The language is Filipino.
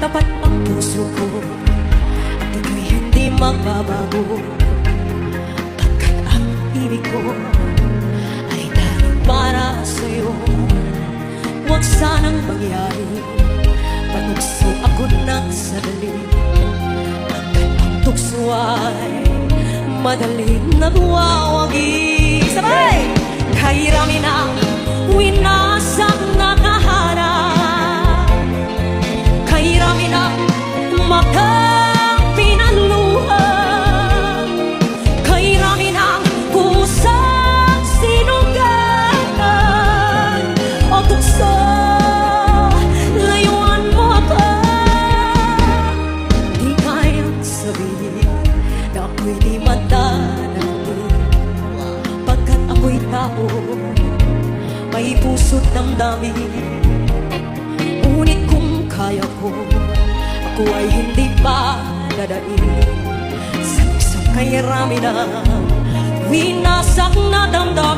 tapat ang puso ko at ika'y hindi magbabago, pagkat ang ibig ko ay dahil para sa'yo. Huwag sanang mangyari patukso ako ng sadali, pagkat ang tukso ay madaling nagwawagi. Sabay! Kairami na winasak na kahanap, kairami na makang pinaluha, kairami na kusang sinugan. O tukso, layuan mo ako. Di kayang sabihin na ako'y di madadating, pagkat ako'y tao, may puso't damdamin. Ngunit kung kaya ko, ako ay hindi pa dadaig sa isang kairami na winasak na damdamin.